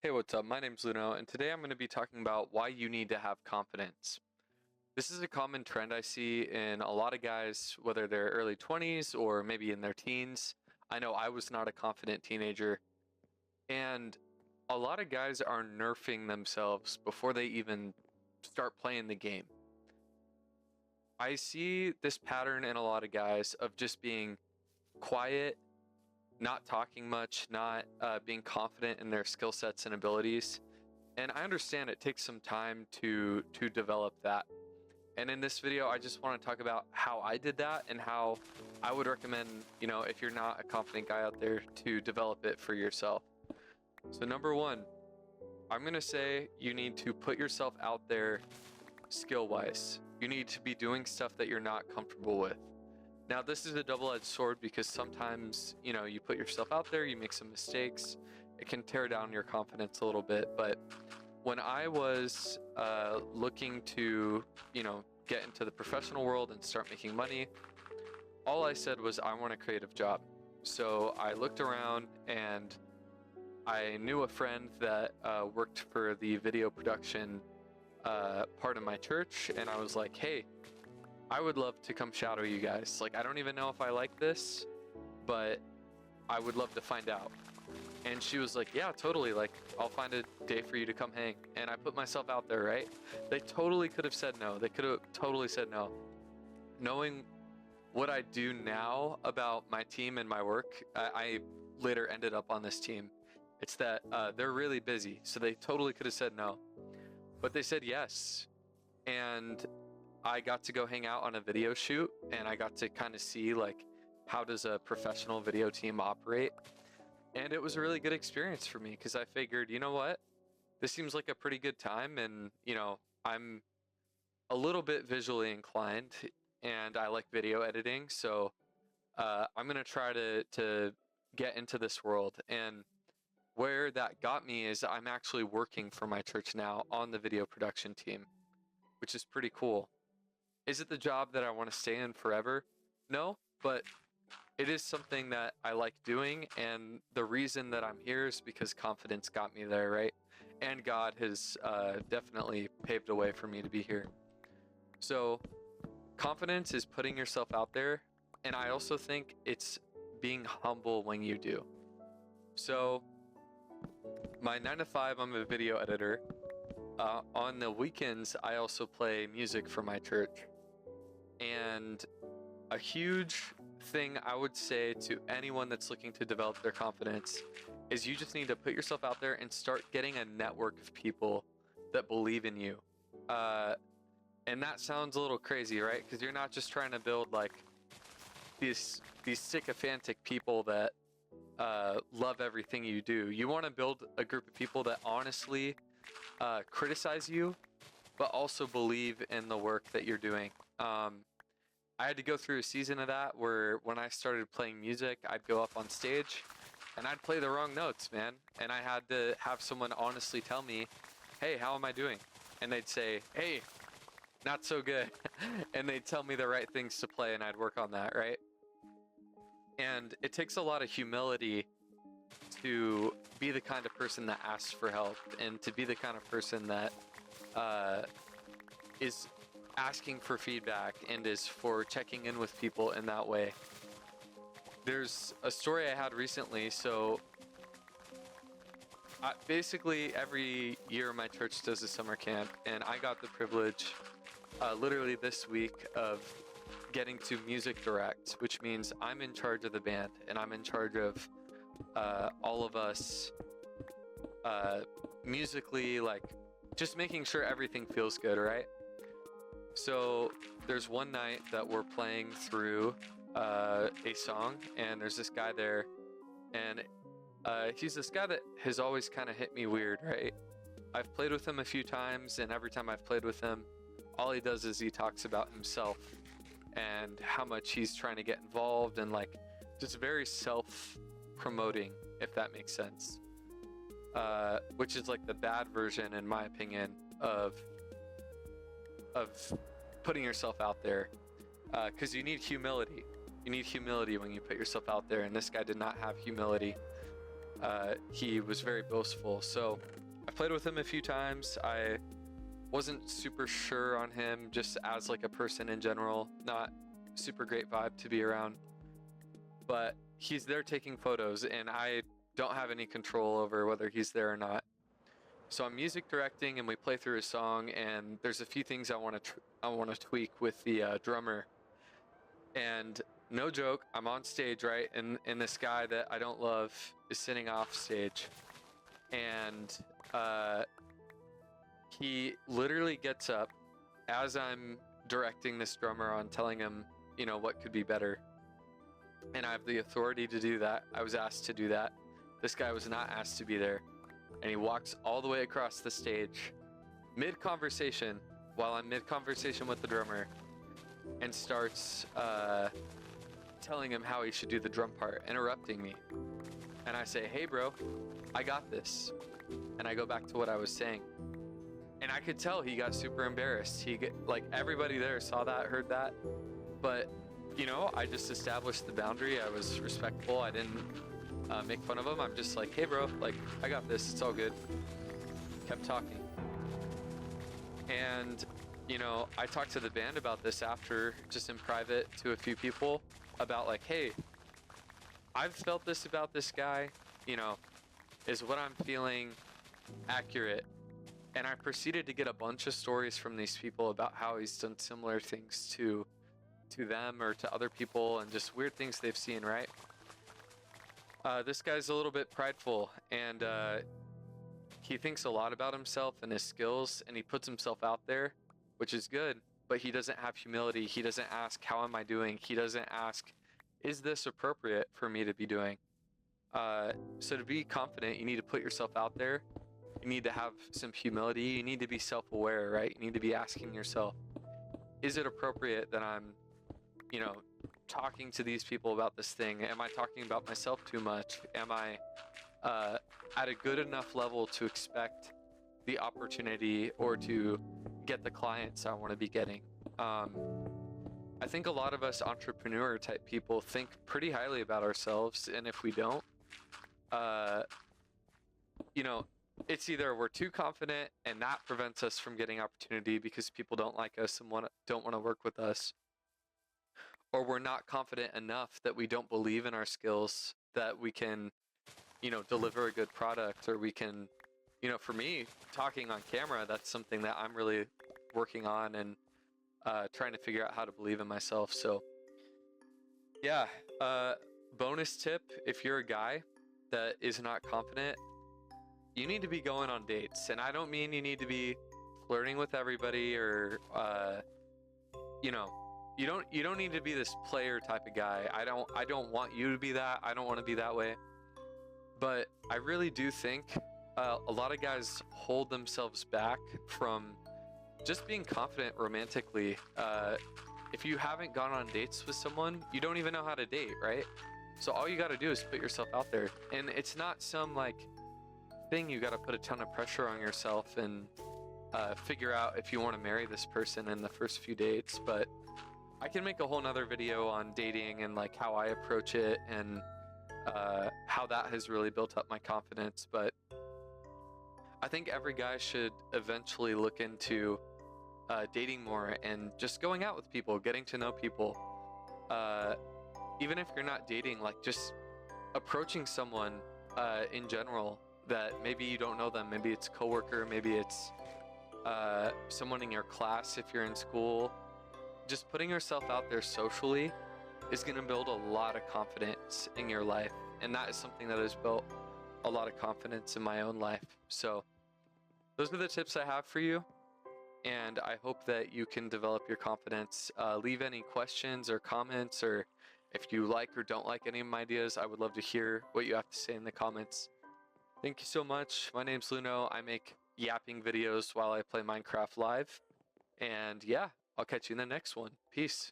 Hey, what's up? My name's Luno, and today I'm going to be talking about why you need to have confidence. This is a common trend I see in a lot of guys, whether they're early 20s or maybe in their teens. I know I was not a confident teenager, and a lot of guys are nerfing themselves before they even start playing the game. I see this pattern in a lot of guys of just being quiet, not talking much, not being confident in their skill sets and abilities. And I understand it takes some time to develop that. And in this video, I just want to talk about how I did that and how I would recommend, if you're not a confident guy out there, to develop it for yourself. So number one, I'm going to say you need to put yourself out there skill-wise. You need to be doing stuff that you're not comfortable with. Now, this is a double-edged sword because sometimes, you put yourself out there, you make some mistakes, it can tear down your confidence a little bit. But when I was looking to, get into the professional world and start making money, all I said was, I want a creative job. So I looked around and I knew a friend that worked for the video production part of my church, and I was like, hey, I would love to come shadow you guys. Like, I don't even know if I like this, but I would love to find out. And she was like, yeah, totally. Like, I'll find a day for you to come hang. And I put myself out there, right? They totally could have said no. They could have totally said no. Knowing what I do now about my team and my work, I later ended up on this team. It's that they're really busy. So they totally could have said no. But they said yes. And I got to go hang out on a video shoot, and I got to kind of see, like, how does a professional video team operate? And it was a really good experience for me because I figured, you know what? This seems like a pretty good time, and, I'm a little bit visually inclined, and I like video editing, so I'm going to try to get into this world. And where that got me is I'm actually working for my church now on the video production team, which is pretty cool. Is it the job that I want to stay in forever? No, but it is something that I like doing, and the reason that I'm here is because confidence got me there, right? And God has definitely paved a way for me to be here. So confidence is putting yourself out there, and I also think it's being humble when you do. So my 9 to 5, I'm a video editor. On the weekends, I also play music for my church. And a huge thing I would say to anyone that's looking to develop their confidence is you just need to put yourself out there and start getting a network of people that believe in you. And that sounds a little crazy, right? Because you're not just trying to build like these sycophantic people that love everything you do. You want to build a group of people that honestly criticize you, but also believe in the work that you're doing. I had to go through a season of that where when I started playing music, I'd go up on stage and I'd play the wrong notes, man. And I had to have someone honestly tell me, hey, how am I doing? And they'd say, hey, not so good. And they'd tell me the right things to play, and I'd work on that, right? And it takes a lot of humility to be the kind of person that asks for help, and to be the kind of person that is asking for feedback and is for checking in with people in that way. There's a story I had recently. So basically every year my church does a summer camp, and I got the privilege literally this week of getting to music direct, which means I'm in charge of the band, and I'm in charge of all of us musically, like just making sure everything feels good, right? So there's one night that we're playing through a song, and there's this guy there, and he's this guy that has always kind of hit me weird, right? I've played with him a few times, and every time I've played with him, all he does is he talks about himself and how much he's trying to get involved, and like just very self-promoting, if that makes sense. Which is like the bad version, in my opinion, of putting yourself out there, because you need humility. You need humility when you put yourself out there, and this guy did not have humility. he was very boastful. So I played with him a few times. I wasn't super sure on him just as like a person in general, not super great vibe to be around. But he's there taking photos, and I don't have any control over whether he's there or not. So I'm music directing, and we play through a song, and there's a few things I want to tweak with the drummer. And no joke, I'm on stage, right? And this guy that I don't love is sitting off stage, and he literally gets up as I'm directing this drummer on, telling him, you know, what could be better. And I have the authority to do that. I was asked to do that. This guy was not asked to be there. And he walks all the way across the stage, mid-conversation, while I'm mid-conversation with the drummer, and starts telling him how he should do the drum part, interrupting me. And I say, hey bro, I got this. And I go back to what I was saying. And I could tell he got super embarrassed. Like everybody there saw that, heard that. But, you know, I just established the boundary. I was respectful. I didn't make fun of him. I'm just like, hey bro, like I got this. It's all good. Kept talking. And, you know, I talked to the band about this after, just in private to a few people about like, hey, I've felt this about this guy, you know, is what I'm feeling accurate? And I proceeded to get a bunch of stories from these people about how he's done similar things to them or to other people, and just weird things they've seen, right? This guy's a little bit prideful, and he thinks a lot about himself and his skills, and he puts himself out there, which is good, but he doesn't have humility. He doesn't ask, how am I doing? He doesn't ask, is this appropriate for me to be doing? So to be confident, you need to put yourself out there. You need to have some humility. You need to be self-aware, right? You need to be asking yourself, is it appropriate that I'm, you know, talking to these people about this thing? Am I talking about myself too much? Am I at a good enough level to expect the opportunity or to get the clients I want to be getting? I think a lot of us entrepreneur type people think pretty highly about ourselves, and if we don't, you know, it's either we're too confident and that prevents us from getting opportunity because people don't like us and don't want to work with us, or we're not confident enough that we don't believe in our skills, that we can, you know, deliver a good product, or we can, you know, for me, talking on camera, that's something that I'm really working on and trying to figure out how to believe in myself. So yeah, bonus tip, if you're a guy that is not confident, you need to be going on dates. And I don't mean you need to be flirting with everybody, or you know, you don't need to be this player type of guy. I don't want you to be that. I don't want to be that way. But I really do think a lot of guys hold themselves back from just being confident romantically. If you haven't gone on dates with someone, you don't even know how to date, right? So all you got to do is put yourself out there. And it's not some like thing you got to put a ton of pressure on yourself and figure out if you want to marry this person in the first few dates. But I can make a whole nother video on dating and like how I approach it, and how that has really built up my confidence. But I think every guy should eventually look into dating more and just going out with people, getting to know people. Even if you're not dating, like just approaching someone in general that maybe you don't know them. Maybe it's a coworker, maybe it's someone in your class if you're in school. Just putting yourself out there socially is going to build a lot of confidence in your life. And that is something that has built a lot of confidence in my own life. So those are the tips I have for you. And I hope that you can develop your confidence. Leave any questions or comments, or if you like or don't like any of my ideas, I would love to hear what you have to say in the comments. Thank you so much. My name's Luno. I make yapping videos while I play Minecraft live. And yeah, I'll catch you in the next one. Peace.